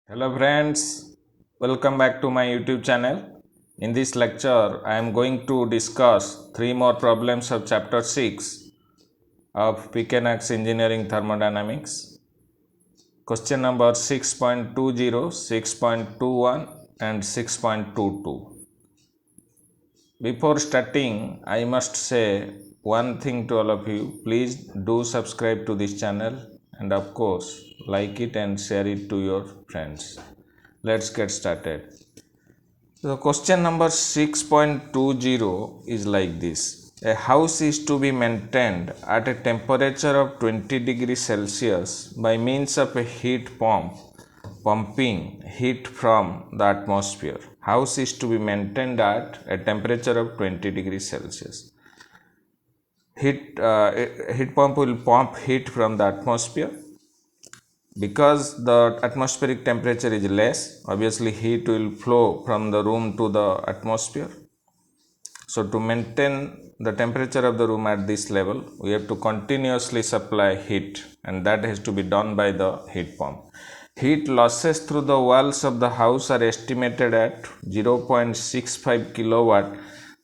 Hello friends, welcome back to my YouTube channel. In this lecture, I am going to discuss three more problems of chapter 6 of P.K.NAG Engineering Thermodynamics. Question number 6.20, 6.21 and 6.22. Before starting, I must say one thing to all of you. Please do subscribe to this channel and of course like it and share it to your friends. Let's get started. So question number 6.20 is like this. A house is to be maintained at a temperature of 20 degrees Celsius by means of a heat pump pumping heat from the atmosphere. House is to be maintained at a temperature of 20 degrees Celsius. Heat pump will pump heat from the atmosphere. Because the atmospheric temperature is less, obviously heat will flow from the room to the atmosphere. So to maintain the temperature of the room at this level, we have to continuously supply heat, and that has to be done by the heat pump. Heat losses through the walls of the house are estimated at 0.65 kilowatt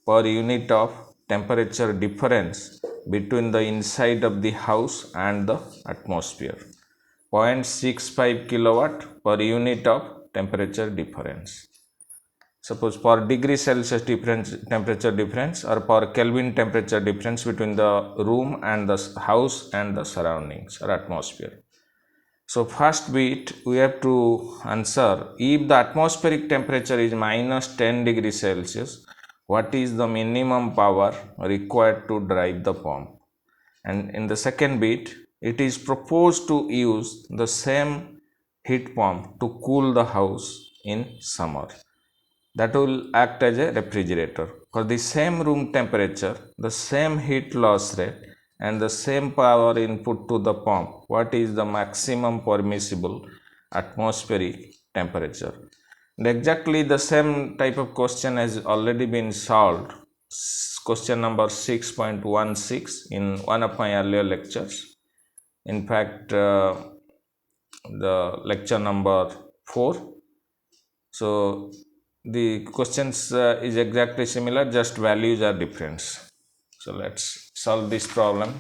per unit of temperature difference between the inside of the house and the atmosphere. 0.65 kilowatt per unit of temperature difference. Suppose per degree Celsius temperature difference or per Kelvin temperature difference between the room and the house and the surroundings or atmosphere. So first bit we have to answer, if the atmospheric temperature is minus 10 degrees Celsius, what is the minimum power required to drive the pump? And in the second bit, it is proposed to use the same heat pump to cool the house in summer. That will act as a refrigerator. For the same room temperature, the same heat loss rate and the same power input to the pump, what is the maximum permissible atmospheric temperature? And exactly the same type of question has already been solved. Question number 6.16 in one of my earlier lectures. In fact, the lecture number 4. So the questions is exactly similar, just values are different. So let's solve this problem.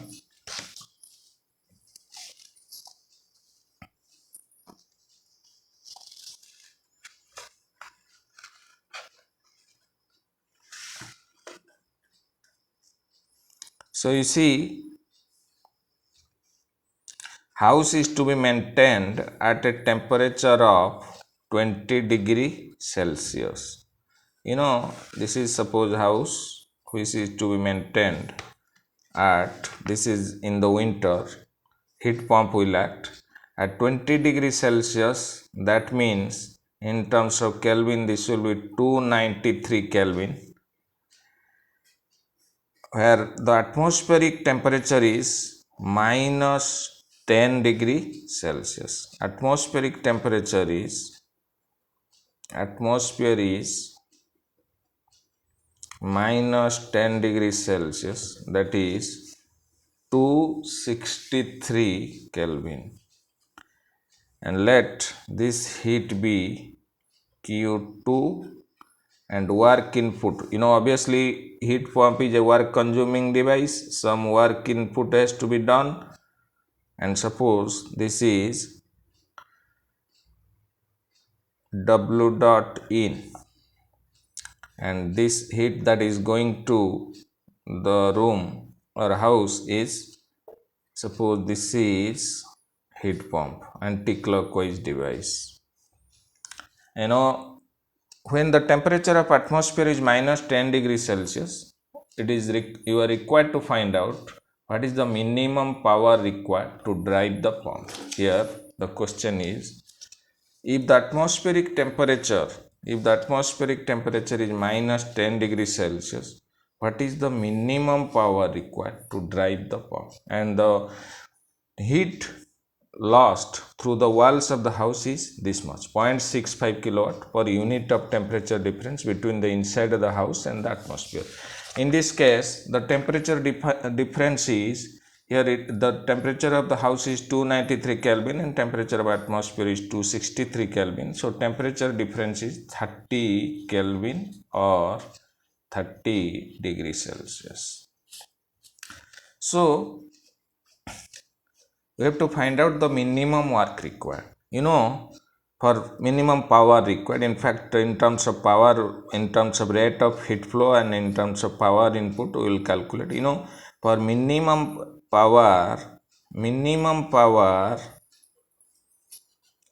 So you see, house is to be maintained at a temperature of 20 degree Celsius. You know, this is suppose house which is to be maintained at, this is in the winter, heat pump will act at 20 degrees Celsius. That means in terms of Kelvin this will be 293 Kelvin, where the atmospheric temperature is minus 10 degree Celsius. Atmosphere is minus 10 degrees Celsius, that is 263 Kelvin. And let this heat be Q2 and work input. You know, obviously heat pump is a work consuming device. Some work input has to be done. And suppose this is W dot in. And this heat that is going to the room or house is, suppose this is heat pump, anti-clockwise device. You know, when the temperature of atmosphere is minus 10 degrees Celsius, you are required to find out what is the minimum power required to drive the pump. Here the question is, if the atmospheric temperature is minus 10 degrees Celsius, what is the minimum power required to drive the pump? And the heat lost through the walls of the house is this much, 0.65 kilowatt per unit of temperature difference between the inside of the house and the atmosphere. In this case, the temperature difference is here the temperature of the house is 293 Kelvin and temperature of atmosphere is 263 Kelvin. So temperature difference is 30 Kelvin or 30 degrees Celsius. So we have to find out the minimum work required. For minimum power required, in fact, in terms of power, in terms of rate of heat flow and in terms of power input, we will calculate. For minimum power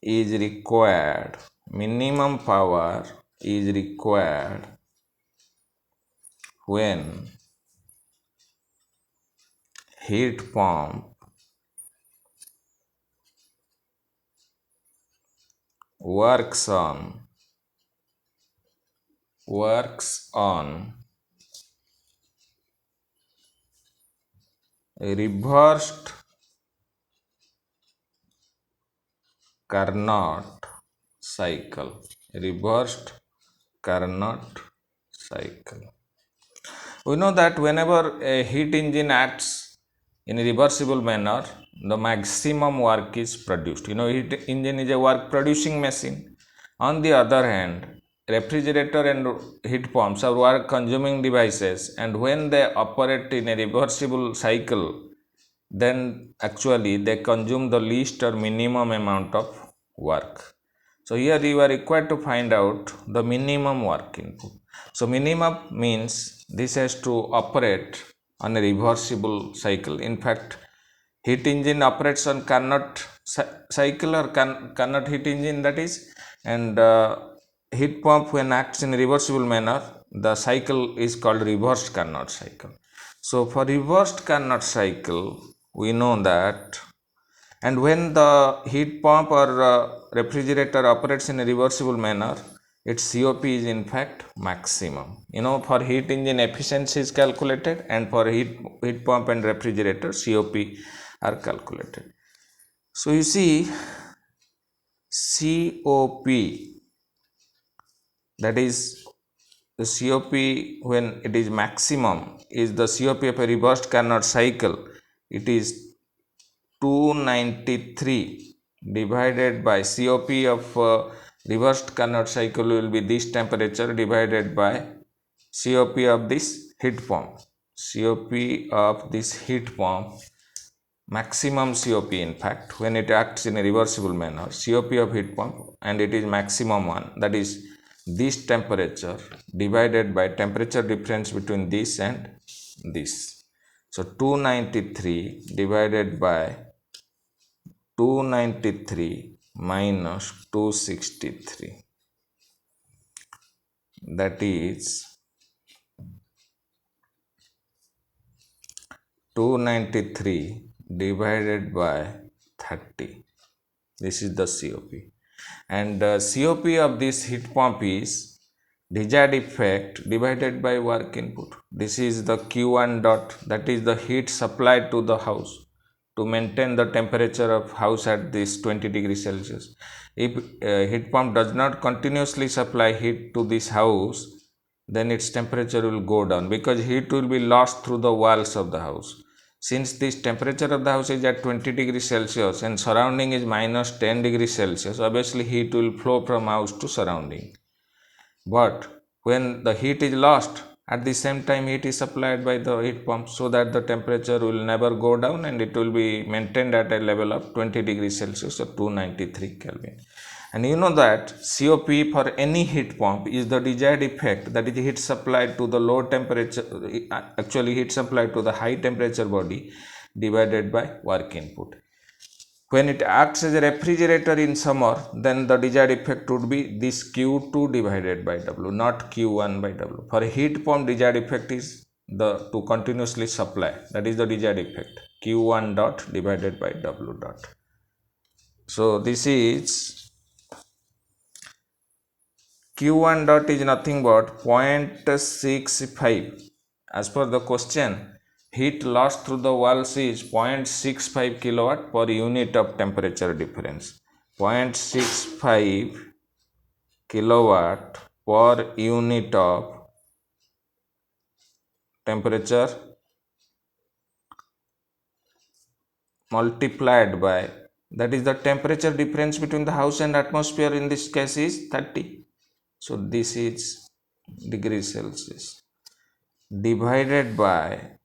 is required. Minimum power is required when heat pump works on reversed Carnot cycle. Reversed Carnot cycle. We know that whenever a heat engine acts in a reversible manner, the maximum work is produced. Heat engine is a work producing machine. On the other hand, refrigerator and heat pumps are work consuming devices, and when they operate in a reversible cycle, then actually they consume the least or minimum amount of work. So here you are required to find out the minimum work input. So minimum means this has to operate on a reversible cycle. In fact, heat engine operates on Carnot cycle or Carnot heat engine, that is, and heat pump when acts in a reversible manner, the cycle is called reversed Carnot cycle. So for reversed Carnot cycle, we know that, and when the heat pump or refrigerator operates in a reversible manner, its COP is in fact maximum. For heat engine efficiency is calculated, and for heat pump and refrigerator COP are calculated. So you see, COP, that is the COP when it is maximum, is the COP of a reversed Carnot cycle. It is 293 divided by COP of reversed Carnot cycle will be this temperature divided by COP of this heat pump. COP of this heat pump, maximum COP in fact, when it acts in a reversible manner, COP of heat pump, and it is maximum one, that is this temperature divided by temperature difference between this and this. So 293 divided by 293 minus 263, that is 293 divided by 30. This is the COP, and COP of this heat pump is desired effect divided by work input. This is the Q1 dot, that is the heat supplied to the house to maintain the temperature of house at this 20 degrees Celsius. If heat pump does not continuously supply heat to this house, then its temperature will go down because heat will be lost through the walls of the house. Since this temperature of the house is at 20 degrees Celsius and surrounding is minus 10 degrees Celsius, obviously heat will flow from house to surrounding. But when the heat is lost, at the same time heat is supplied by the heat pump, so that the temperature will never go down and it will be maintained at a level of 20 degrees Celsius or 293 Kelvin. And you know that COP for any heat pump is the desired effect, that is heat supplied to the low temperature, actually heat supplied to the high temperature body divided by work input. When it acts as a refrigerator in summer, then the desired effect would be this Q2 divided by W, not Q1 by W. For a heat pump, desired effect is to continuously supply, that is the desired effect, Q1 dot divided by W dot. So this is Q1 dot is nothing but 0.65. As per the question, heat lost through the walls is 0.65 kilowatt per unit of temperature difference. 0.65 kilowatt per unit of temperature multiplied by, that is the temperature difference between the house and atmosphere in this case is 30. So this is degree Celsius divided by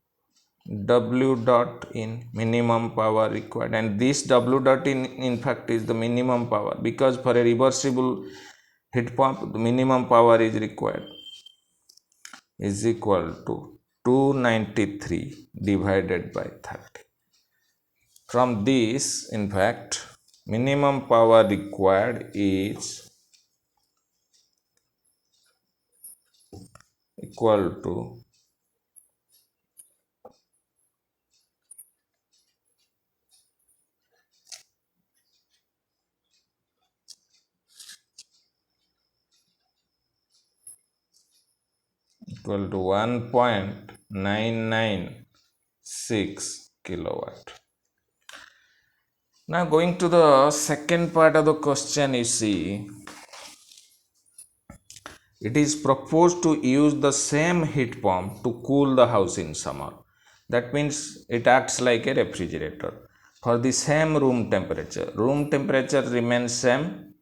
W dot in minimum power required, and this W dot in fact is the minimum power, because for a reversible heat pump the minimum power is required, is equal to 293 divided by 30. From this, in fact, minimum power required is equal to equal to 1.996 kilowatt. Now going to the second part of the question, you see, it is proposed to use the same heat pump to cool the house in summer. That means it acts like a refrigerator for the same room temperature. Room temperature remains same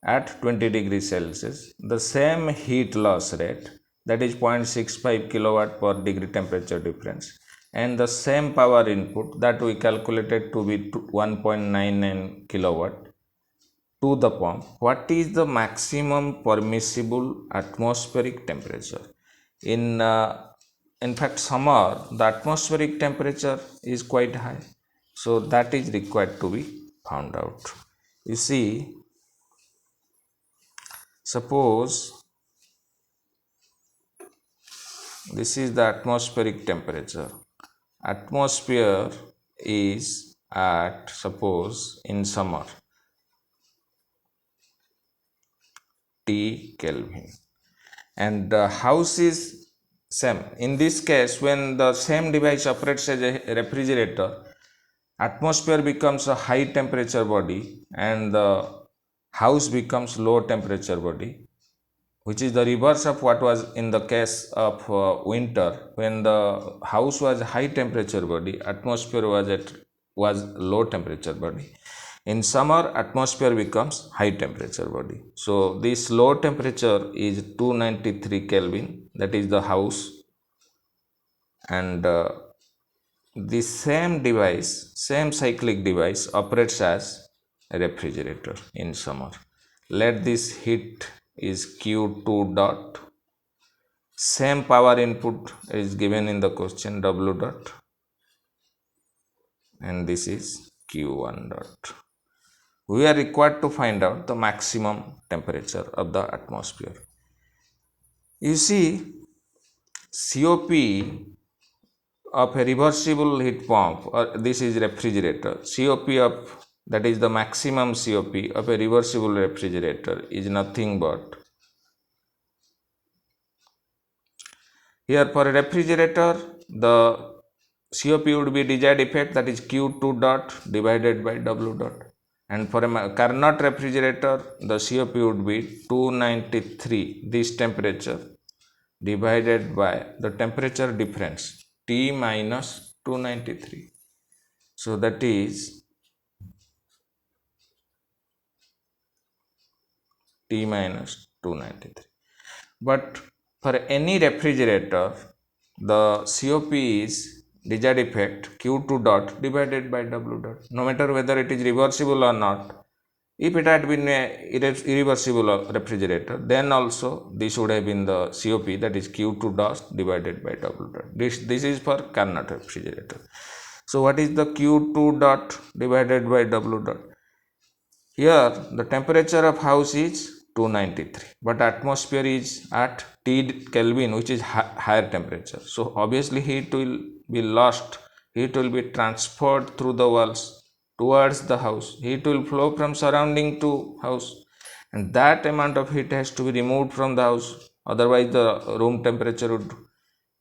at 20 degrees Celsius. The same heat loss rate, that is 0.65 kilowatt per degree temperature difference, and the same power input that we calculated to be 1.99 kilowatt to the pump. What is the maximum permissible atmospheric temperature? In fact, summer the atmospheric temperature is quite high, so that is required to be found out. You see, suppose this is the atmospheric temperature. Atmosphere is at, suppose in summer, T Kelvin, and the house is same. In this case, when the same device operates as a refrigerator, atmosphere becomes a high temperature body and the house becomes low temperature body, which is the reverse of what was in the case of winter. When the house was high temperature body, atmosphere was low temperature body. In summer, atmosphere becomes high temperature body. So this low temperature is 293 Kelvin, that is the house, and the same device, same cyclic device operates as a refrigerator in summer. Let this heat is Q2 dot. Same power input is given in the question, W dot, and this is Q1 dot. We are required to find out the maximum temperature of the atmosphere. You see, COP of a reversible heat pump, or this is refrigerator, COP of, that is the maximum COP of a reversible refrigerator, is nothing but, here for a refrigerator the COP would be desired effect, that is Q2 dot divided by W dot, and for a Carnot refrigerator the COP would be 293, this temperature, divided by the temperature difference T minus 293. So that is T minus 293. But for any refrigerator, the COP is desired effect Q2 dot divided by W dot. No matter whether it is reversible or not, if it had been a irreversible refrigerator, then also this would have been the COP, that is Q2 dot divided by W dot. This is for Carnot refrigerator. So what is the Q2 dot divided by W dot? Here the temperature of house is 293, but atmosphere is at T Kelvin, which is higher temperature. So obviously heat will be lost, heat will be transferred through the walls towards the house. Heat will flow from surrounding to house, and that amount of heat has to be removed from the house. Otherwise the room temperature would,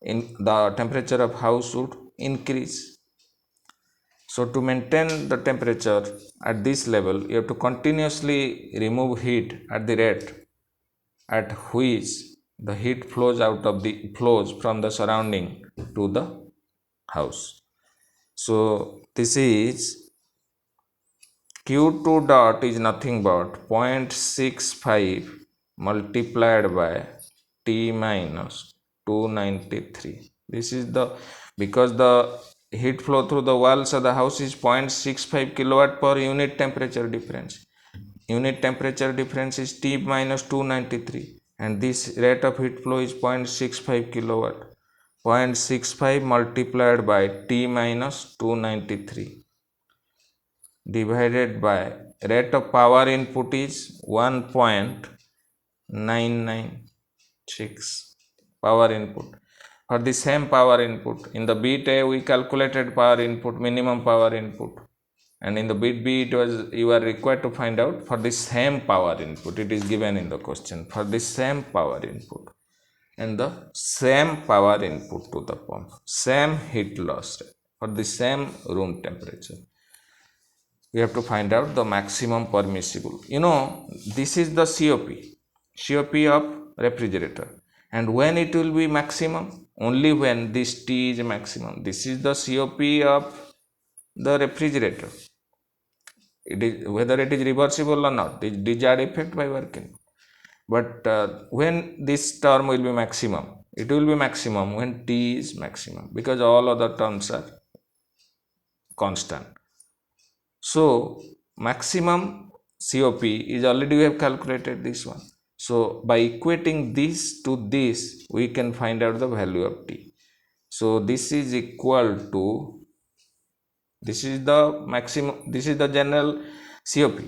the temperature of house would increase. So to maintain the temperature at this level, you have to continuously remove heat at the rate at which the heat flows from the surrounding to the house. So this is Q2 dot is nothing but 0.65 multiplied by T minus 293. This is the, because the heat flow through the walls of the house is 0.65 kilowatt per unit temperature difference. Unit temperature difference is T minus 293 and this rate of heat flow is 0.65 kilowatt. 0.65 multiplied by T minus 293 divided by rate of power input is 1.996 power input. For the same power input, in the bit A we calculated power input, minimum power input, and in the bit B it was, you are required to find out for the same power input. It is given in the question, for the same power input and the same power input to the pump, same heat loss rate for the same room temperature, we have to find out the maximum permissible. This is the COP of refrigerator, and when it will be maximum, only when this T is maximum. This is the COP of the refrigerator. It is whether it is reversible or not, this desired effect by working. But when this term will be maximum, it will be maximum when T is maximum, because all other terms are constant. So maximum COP is already, we have calculated this one. So by equating this to this, we can find out the value of T. So this is equal to, this is the maximum, this is the general COP,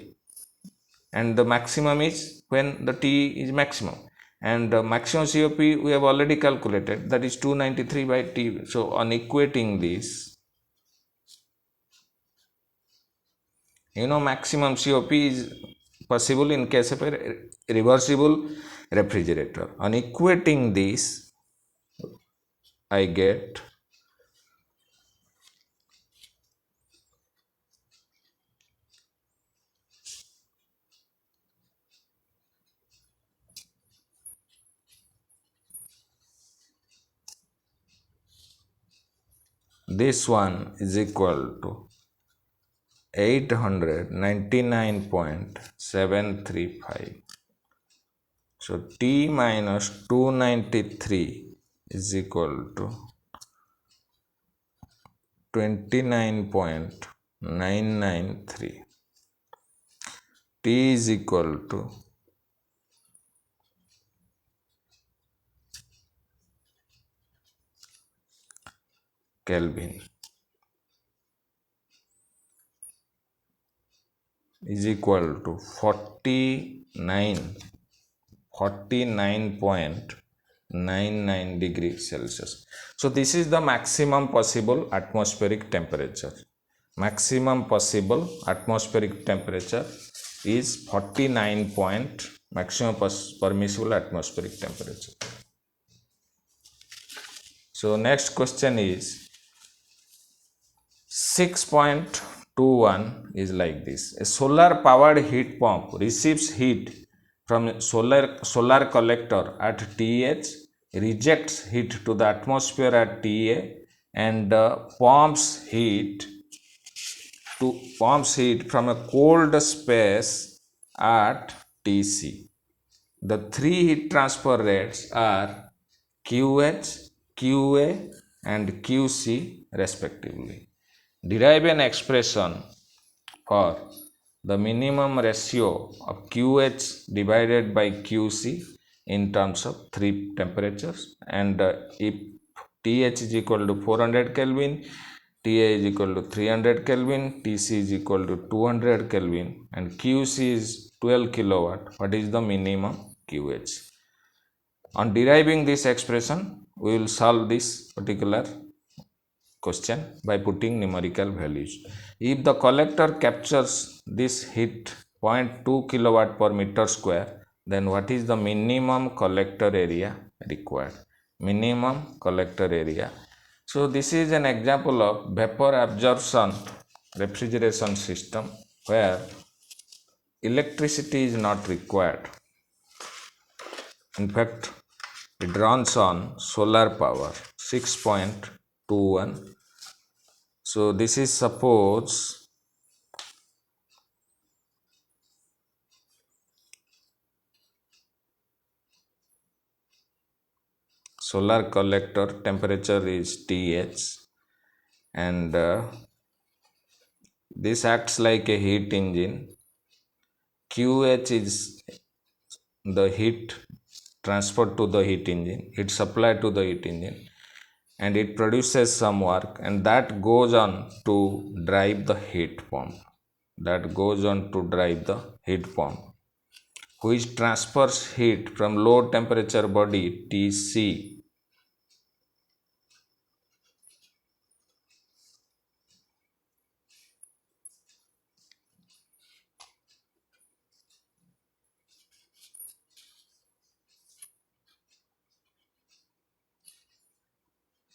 and the maximum is when the T is maximum, and the maximum COP we have already calculated, that is 293 by T. So on equating this, maximum COP is possible in case of a reversible refrigerator. On equating this, I get this one is equal to 899.735. So T minus 293 is equal to 29.993. T is equal to Kelvin, is equal to 49.99 degrees Celsius. So this is the maximum possible atmospheric temperature. Maximum possible atmospheric temperature is 49 point, maximum permissible atmospheric temperature. So next question is 6.21 is like this. A solar powered heat pump receives heat from solar collector at TH, rejects heat to the atmosphere at TA, and pumps heat from a cold space at TC. The three heat transfer rates are QH, QA, and QC respectively. Derive an expression for the minimum ratio of QH divided by QC in terms of three temperatures, and if TH is equal to 400 Kelvin, TA is equal to 300 Kelvin, TC is equal to 200 Kelvin, and QC is 12 kilowatt, what is the minimum QH? On deriving this expression, we will solve this particular question by putting numerical values. If the collector captures this heat 0.2 kilowatt per meter square, then what is the minimum collector area required? Minimum collector area. So this is an example of vapor absorption refrigeration system where electricity is not required. In fact, it runs on solar power, 6.21 So this is suppose solar collector temperature is Th, and this acts like a heat engine. QH is the heat transferred to the heat engine, heat supplied to the heat engine, and it produces some work, and that goes on to drive the heat pump. That goes on to drive the heat pump, which transfers heat from low temperature body Tc.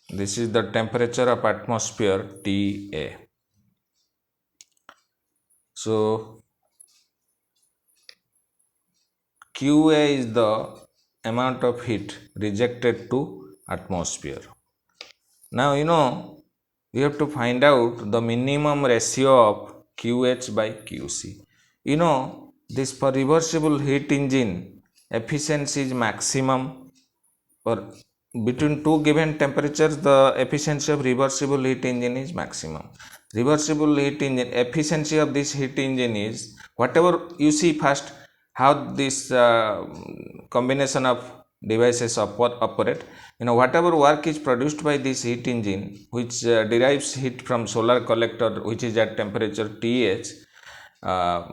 This is the temperature of atmosphere Ta. So Qa is the amount of heat rejected to atmosphere. Now we have to find out the minimum ratio of QH by QC. This for reversible heat engine efficiency is maximum, or between two given temperatures the efficiency of reversible heat engine is maximum. Reversible heat engine efficiency of this heat engine is, whatever you see first, how this combination of devices operate. Whatever work is produced by this heat engine, which derives heat from solar collector, which is at temperature Th, uh,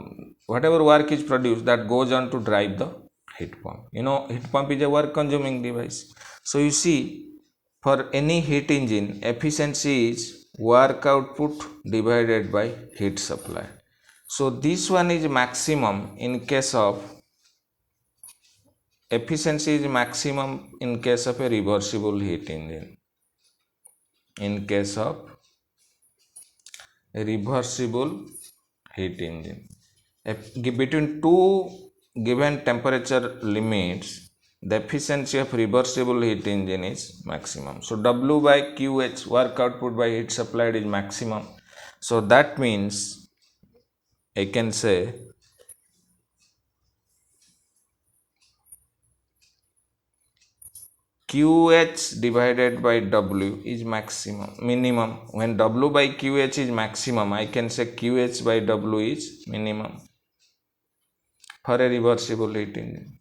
whatever work is produced, that goes on to drive the heat pump. Heat pump is a work consuming device. So you see, for any heat engine, efficiency is work output divided by heat supply. So this one is maximum in case of, efficiency is maximum in case of a reversible heat engine. In case of a reversible heat engine, between two given temperature limits, the efficiency of reversible heat engine is maximum. So W by QH, work output by heat supplied, is maximum. So that means I can say QH divided by W is minimum. When W by QH is maximum, I can say QH by W is minimum for a reversible heat engine.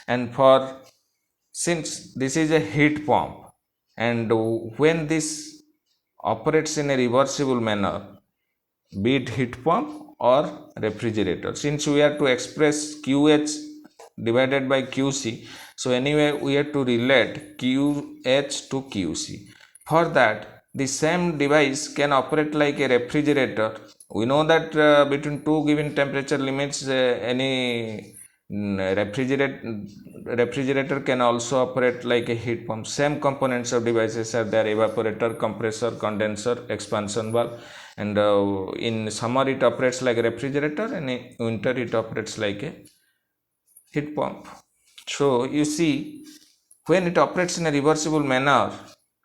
And since this is a heat pump, and when this operates in a reversible manner, be it heat pump or refrigerator, since we have to express QH divided by QC, so anyway we have to relate QH to QC. For that, the same device can operate like a refrigerator. We know that between two given temperature limits, any refrigerator can also operate like a heat pump. Same components of devices are there: evaporator, compressor, condenser, expansion valve. And in summer it operates like a refrigerator, and in winter it operates like a heat pump. So you see, when it operates in a reversible manner,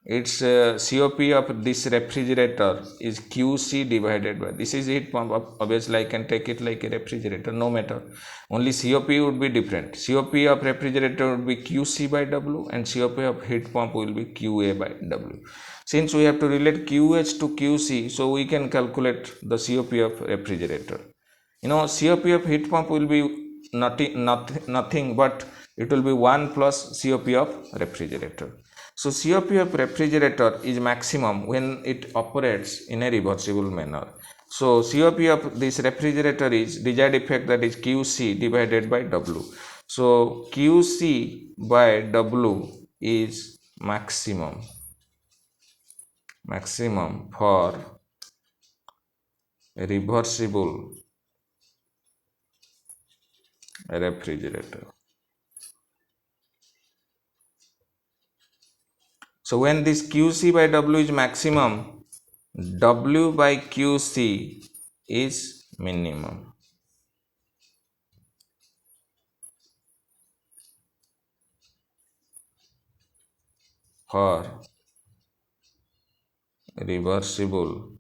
its COP of this refrigerator is QC divided by, this is heat pump. Obviously I can take it like a refrigerator, no matter, only COP would be different. COP of refrigerator would be QC by W, and COP of heat pump will be QA by W. Since we have to relate QH to QC, so we can calculate the COP of refrigerator. COP of heat pump will be nothing but it will be 1 plus COP of refrigerator. So COP of refrigerator is maximum when it operates in a reversible manner. So COP of this refrigerator is desired effect, that is QC divided by W. So QC by W is maximum for a reversible refrigerator. So when this QC by W is maximum, W by QC is minimum. For reversible.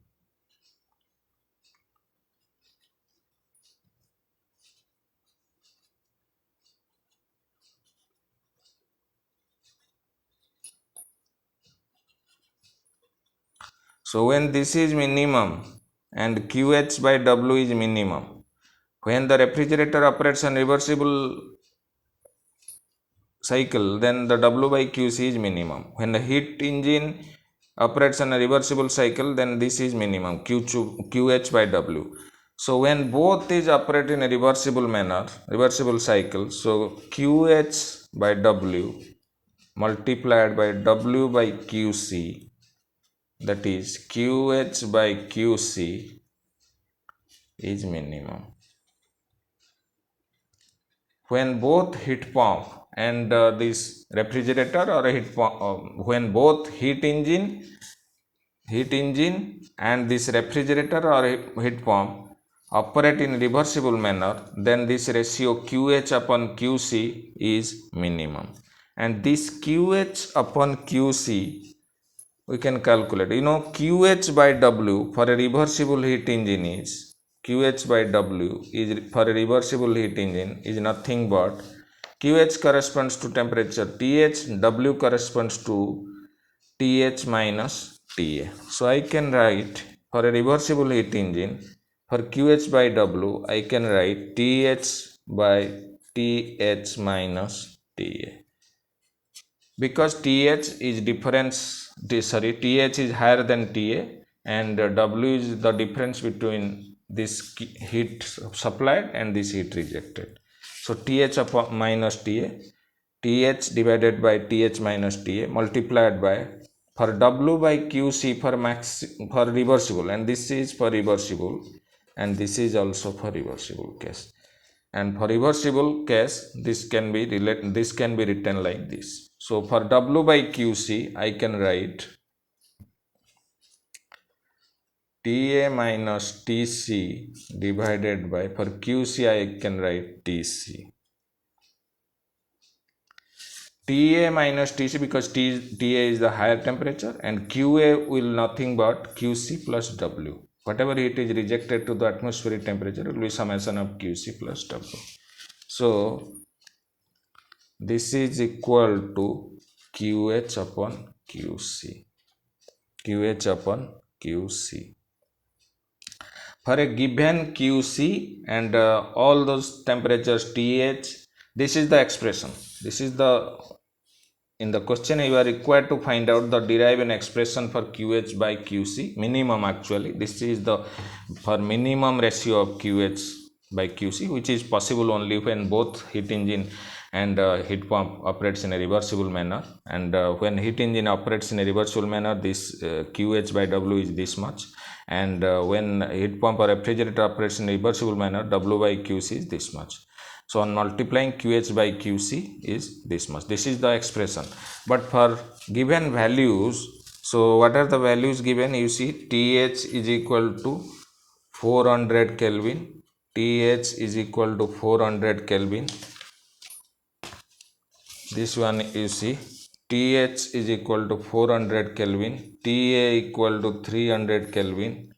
So when this is minimum and QH by W is minimum, when the refrigerator operates on reversible cycle, then the W by QC is minimum. When the heat engine operates on a reversible cycle, then this is minimum, QH by W. So when both is operate in a reversible manner, reversible cycle, so QH by W multiplied by W by QC, that is QH by QC is minimum. When both heat pump and this refrigerator or a heat pump, when both heat engine and this refrigerator or heat pump operate in reversible manner, then this ratio QH upon QC is minimum. And this QH upon QC we can calculate. QH by W for a reversible heat engine is QH by W is for a reversible heat engine is nothing but QH corresponds to temperature TH, W corresponds to TH minus TA. So I can write for a reversible heat engine for QH by W I can write TH by TH minus TA, because TH is TH is higher than TA and W is the difference between this heat supplied and this heat rejected. So TH upon minus TA, TH divided by TH minus TA multiplied by for W by QC for reversible, and this is for reversible and this is also for reversible case. And for reversible case, this can be written like this. So for W by QC, I can write TA minus TC divided by, for QC I can write TC. TA minus TC because TA is the higher temperature and QA will nothing but QC plus W. Whatever heat is rejected to the atmospheric temperature will be summation of QC plus W. So this is equal to QH upon QC. QH upon QC. For a given QC and all those temperatures TH, this is the expression. This is the, in the question you are required to find out the derive an expression for QH by QC, minimum actually. This is the for minimum ratio of QH by QC, which is possible only when both heat engine and heat pump operates in a reversible manner. And when heat engine operates in a reversible manner, this QH by W is this much. And when heat pump or refrigerator operates in a reversible manner, W by QC is this much. So on multiplying QH by QC is this much. This is the expression. But for given values, so what are the values given? You see TH is equal to 400 Kelvin. TH is equal to 400 Kelvin. This one you see TH is equal to 400 Kelvin. TA equal to 300 Kelvin.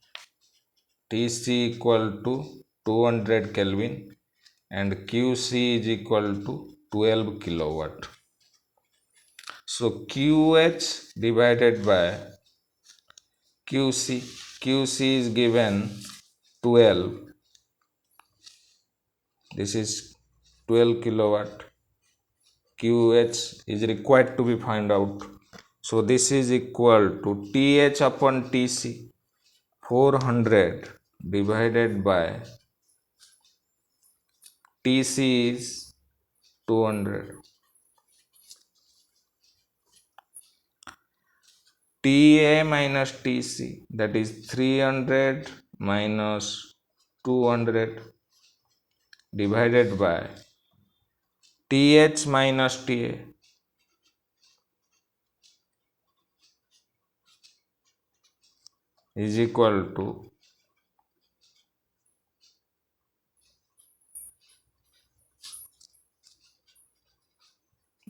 TC equal to 200 Kelvin. And QC is equal to 12 kilowatt. So QH divided by QC, QC is given 12, this is 12 kilowatt, QH is required to be found out. So this is equal to TH upon TC, 400 divided by TC is 200. TA minus TC, that is 300 minus 200 divided by TH minus TA, is equal to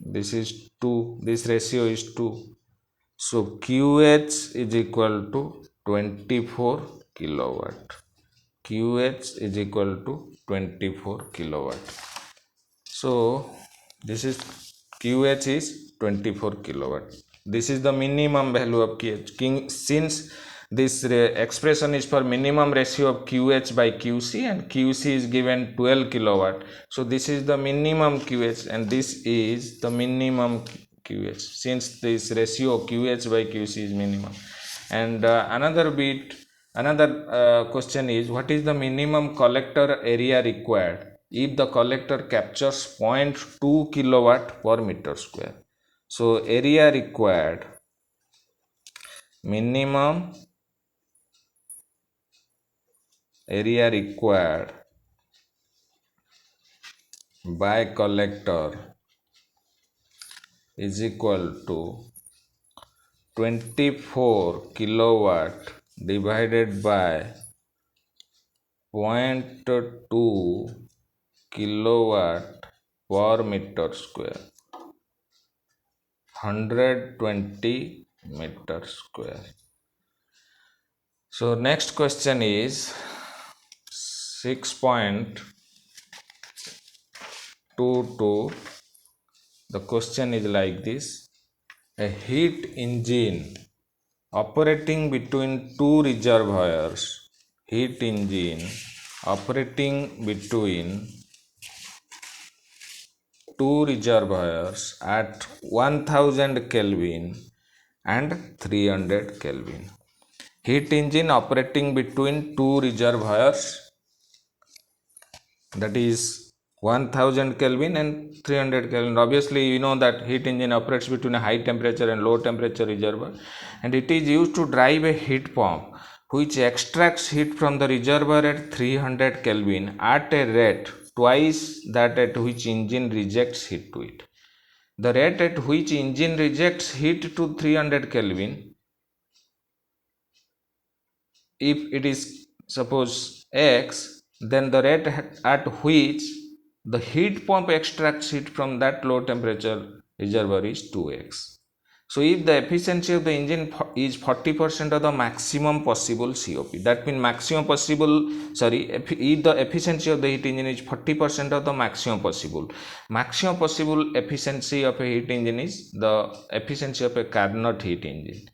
this is 2, this ratio is 2. So QH is equal to 24 kilowatt. QH is equal to 24 kilowatt. So this is QH is 24 kilowatt. This is the minimum value of QH. Since this expression is for minimum ratio of QH by QC and QC is given 12 kilowatt. So this is the minimum QH and this is the minimum QH since this ratio QH by QC is minimum. And another question is, what is the minimum collector area required if the collector captures 0.2 kilowatt per meter square? So area required, minimum area required by collector is equal to 24 kilowatt divided by 0.2 kilowatt per meter square, 120 meter square. So next question is 6.22. The question is like this: a heat engine operating between two reservoirs, heat engine operating between two reservoirs at 1000 Kelvin and 300 Kelvin. Heat engine operating between two reservoirs, that is 1000 Kelvin and 300 Kelvin. Obviously, you know that heat engine operates between a high temperature and low temperature reservoir, and it is used to drive a heat pump which extracts heat from the reservoir at 300 Kelvin at a rate twice that at which engine rejects heat to it. The rate at which engine rejects heat to 300 Kelvin, if it is suppose X, then the rate at which the heat pump extracts heat from that low temperature reservoir is 2x. So if the efficiency of the engine is 40% of the maximum possible COP, that means maximum possible, if the efficiency of the heat engine is 40% of the maximum possible efficiency of a heat engine is the efficiency of a Carnot heat engine,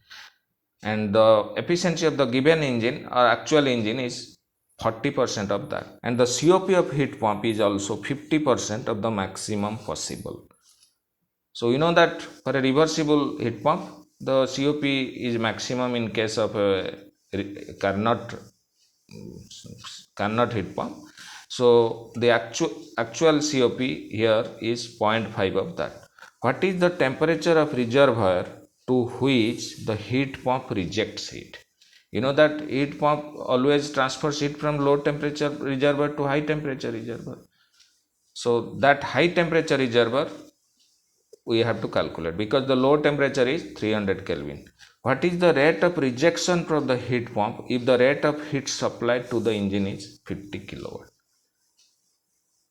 and the efficiency of the given engine or actual engine is 40% of that, and the COP of heat pump is also 50% of the maximum possible. So you know that for a reversible heat pump, the COP is maximum in case of a Carnot heat pump. So the actual COP here is 0.5 of that. What is the temperature of reservoir to which the heat pump rejects heat? You know that heat pump always transfers heat from low temperature reservoir to high temperature reservoir. So that high temperature reservoir we have to calculate, because the low temperature is 300 Kelvin. What is the rate of rejection from the heat pump if the rate of heat supplied to the engine is 50 kilowatt?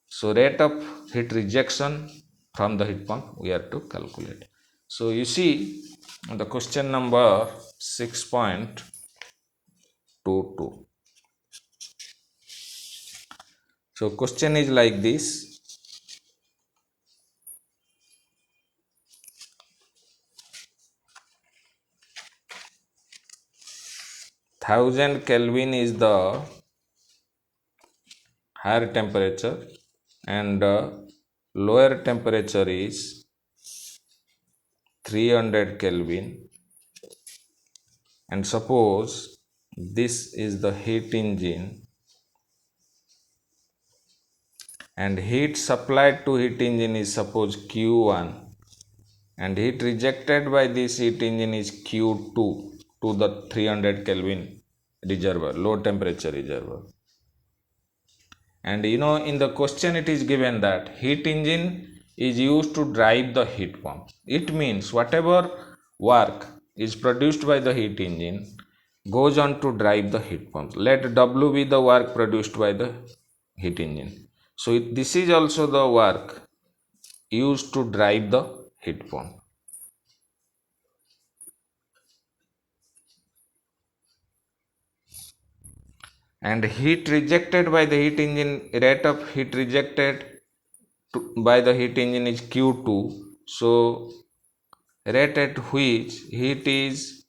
So rate of heat rejection from the heat pump we have to calculate. So you see the question number 6.22. So question is like this: 1000 Kelvin is the higher temperature and lower temperature is 300 Kelvin, and suppose this is the heat engine and heat supplied to heat engine is suppose Q1 and heat rejected by this heat engine is Q2 to the 300 Kelvin reservoir, low temperature reservoir. And you know, in the question it is given that heat engine is used to drive the heat pump. It means whatever work is produced by the heat engine goes on to drive the heat pump. Let W be the work produced by the heat engine. So this is also the work used to drive the heat pump. and heat rejected by the heat engine, rate of heat rejected by the heat engine is Q2. So rate at which heat is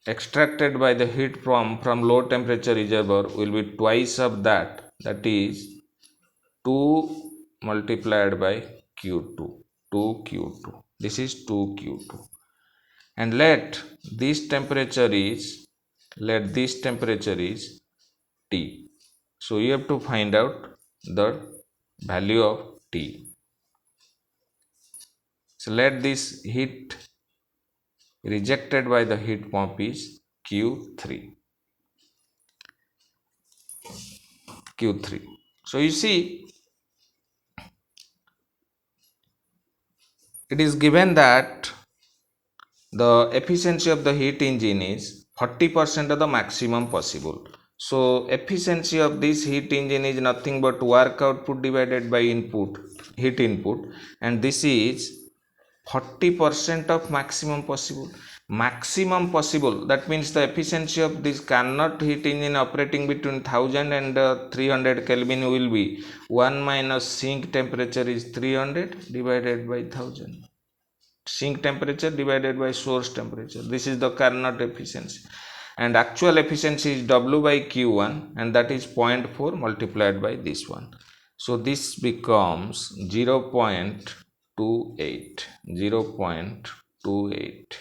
extracted by the heat pump from low temperature reservoir will be twice of that, that is 2 multiplied by Q2, 2Q2. This is 2Q2. And let this temperature is T. So you have to find out the value of T. So let this heat rejected by the heat pump is Q3. Q3. So you see, it is given that the efficiency of the heat engine is 40% of the maximum possible. So efficiency of this heat engine is nothing but work output divided by input, heat input, and this is 40% of maximum possible. Maximum possible, that means the efficiency of this Carnot heat engine operating between 1000 and 300 Kelvin will be 1 minus sink temperature is 300 divided by 1000. Sink temperature divided by source temperature. This is the Carnot efficiency. And actual efficiency is W by Q1, and that is 0.4 multiplied by this one. So this becomes 0.28. 0.28.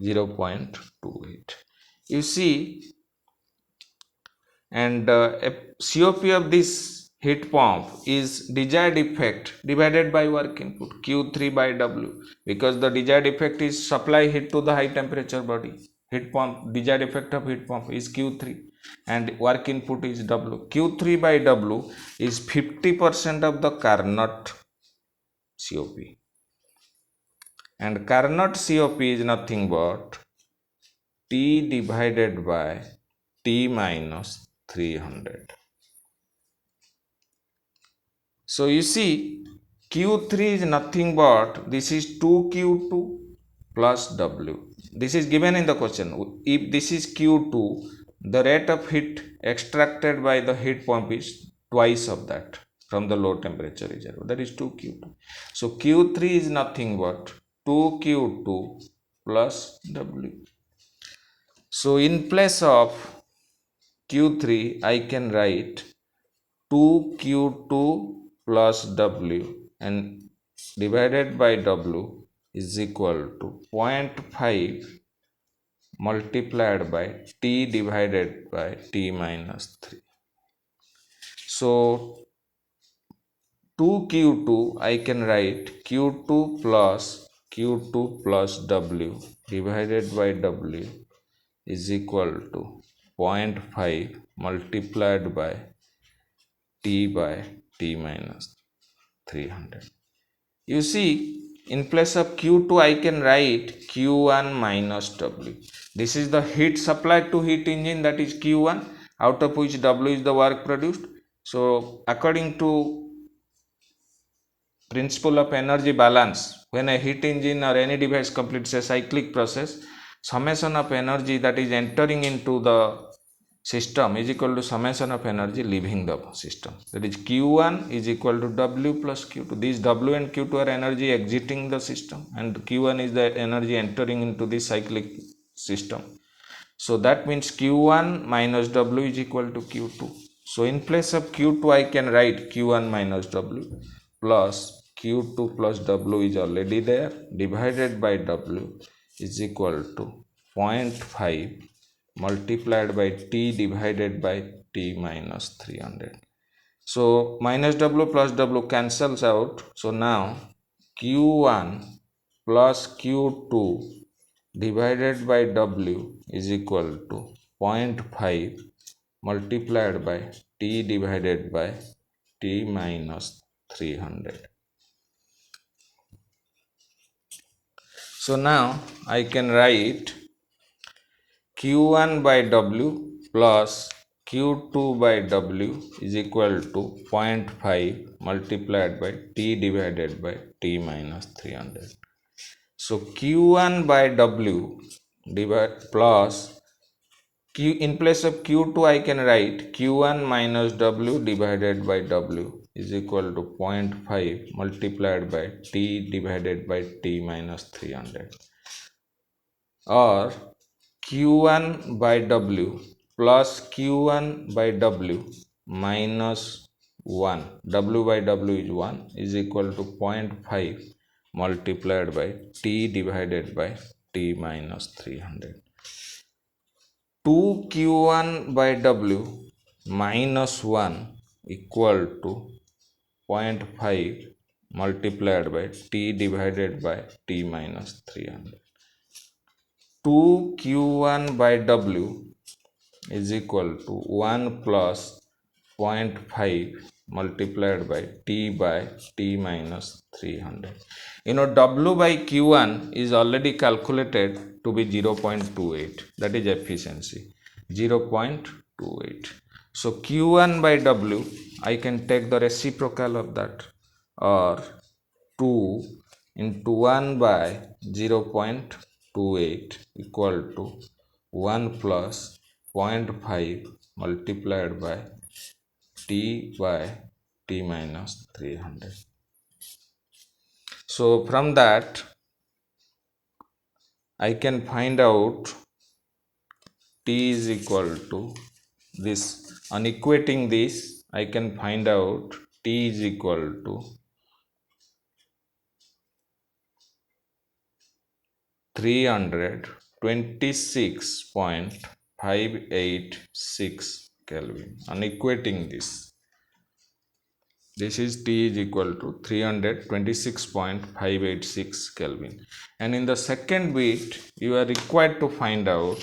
0.28. You see, and COP of this heat pump is desired effect divided by work input, Q3 by W, because the desired effect is supply heat to the high temperature body. Heat pump, desired effect of heat pump is Q3 and work input is W. Q3 by W is 50% of the Carnot COP, and Carnot COP is nothing but T divided by T minus 300. So you see, Q3 is nothing but this is 2Q2 plus W. This is given in the question. If this is Q2, the rate of heat extracted by the heat pump is twice of that from the low temperature reservoir. That is 2Q2. So Q3 is nothing but 2Q2 plus W. So in place of Q3, I can write 2Q2 plus W, and divided by W is equal to 0.5 multiplied by T divided by T minus 3. So 2Q2 I can write Q2 plus W divided by W is equal to 0.5 multiplied by T by T minus 300. You see, in place of Q2 I can write Q1 minus W. This is the heat supplied to heat engine, that is Q1, out of which W is the work produced. So according to principle of energy balance, when a heat engine or any device completes a cyclic process, summation of energy that is entering into the system is equal to summation of energy leaving the system. That is Q1 is equal to W plus Q2. These W and Q2 are energy exiting the system, and Q1 is the energy entering into this cyclic system. So that means Q1 minus W is equal to Q2. So in place of Q2 I can write Q1 minus W plus Q2 plus W is already there, divided by W is equal to 0.5 multiplied by T divided by T minus 300. So minus W plus W cancels out. So now Q1 plus Q2 divided by W is equal to 0.5 multiplied by T divided by T minus 300. So now I can write Q1 by W plus Q2 by W is equal to 0.5 multiplied by T divided by T minus 300. So Q1 by W plus In place of Q2 I can write Q1 minus W divided by W is equal to 0.5 multiplied by T divided by T minus 300, or Q1 by W plus Q1 by W minus 1, W by W is 1, is equal to 0.5 multiplied by T divided by T minus 300. 2Q1 by W minus 1 equal to 0.5 multiplied by T divided by T minus 300. 2Q1 by W is equal to 1 plus 0.5 multiplied by T minus 300. W by Q1 is already calculated to be 0.28, that is efficiency 0.28. So Q1 by W, I can take the reciprocal of that, or 2 into 1 by 0.28 equal to 1 plus 0.5 multiplied by T by T minus 300. So from that I can find out T is equal to this. On equating this, I can find out T is equal to 326.586 Kelvin. On equating this is T is equal to 326.586 Kelvin. And in the second bit, you are required to find out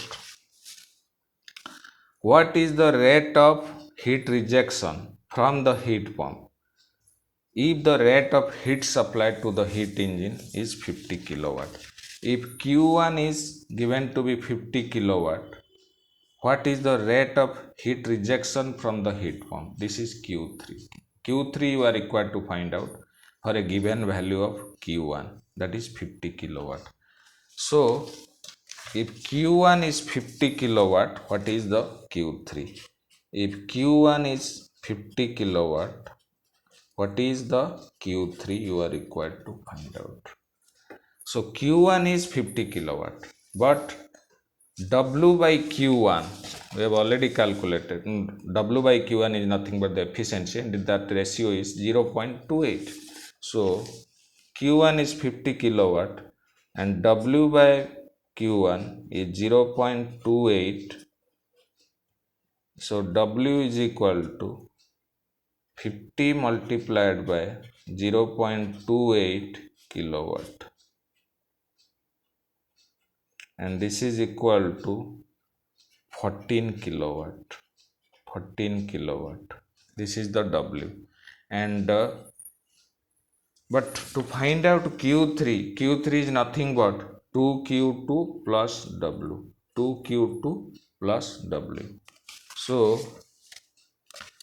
what is the rate of heat rejection from the heat pump if the rate of heat supplied to the heat engine is 50 kilowatt. If Q1 is given to be 50 kilowatt, what is the rate of heat rejection from the heat pump? This is Q3. Q3 you are required to find out for a given value of Q1, that is 50 kilowatt. So if Q1 is 50 kilowatt, what is the Q3? If Q1 is 50 kilowatt, what is the Q3 you are required to find out? So Q1 is 50 kilowatt, but W by Q1 we have already calculated. W by Q1 is nothing but the efficiency, and that ratio is 0.28. So Q1 is 50 kilowatt and W by Q1 is 0.28. So W is equal to 50 multiplied by 0.28 kilowatt, and this is equal to 14 kilowatt. This is the W. And but to find out Q3 is nothing but 2Q2 plus W. 2Q2 plus W. So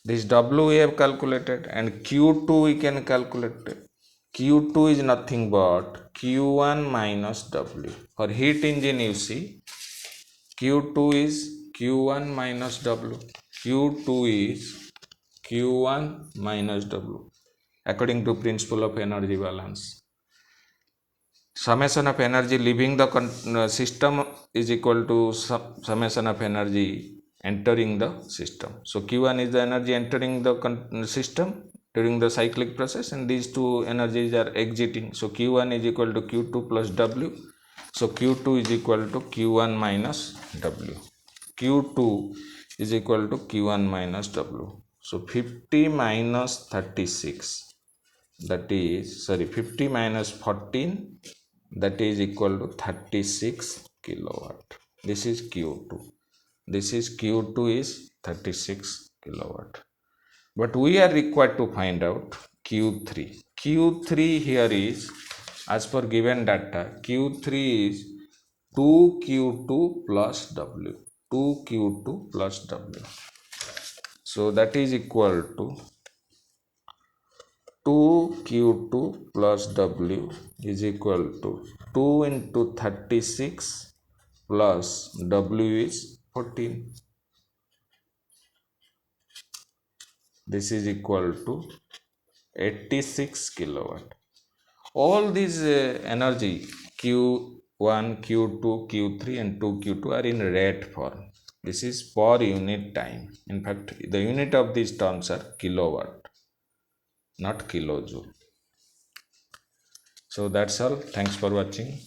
this W we have calculated, and Q2 we can calculate. Q2 is nothing but Q1 minus W. For heat engine you see, Q2 is Q1 minus W. Q2 is Q1 minus W according to principle of energy balance. Summation of energy leaving the system is equal to summation of energy entering the system. So Q1 is the energy entering the system during the cyclic process, and these two energies are exiting. So Q1 is equal to Q2 plus W. So Q2 is equal to Q1 minus W. Q2 is equal to Q1 minus W. So 50 minus 36, that is 50 minus 14, that is equal to 36 kilowatt. This is Q2. This is Q2 is 36 kilowatt. But we are required to find out Q3. Q3 here is, as per given data, Q3 is 2Q2 plus W. 2Q2 plus W. So that is equal to 2Q2 plus W is equal to 2 into 36 plus W is 14. This is equal to 86 kilowatt. All these energy Q1, Q2, Q3 and 2Q2 are in rate form. This is per unit time. In fact, the unit of these terms are kilowatt, not kilojoule. So that's all. Thanks for watching.